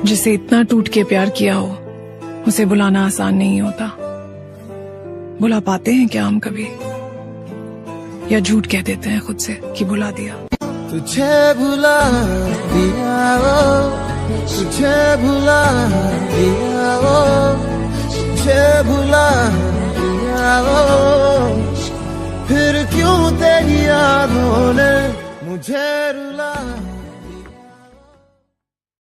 जिसे इतना टूट के प्यार किया हो उसे बुलाना आसान नहीं होता। बुला पाते हैं क्या हम कभी, या झूठ कह देते हैं खुद से कि बुला दिया। तुझे भुला दिया वो, तुझे भुला दिया वो, तुझे भुला दिया वो, फिर क्यों तेरी यादों ने मुझे रुला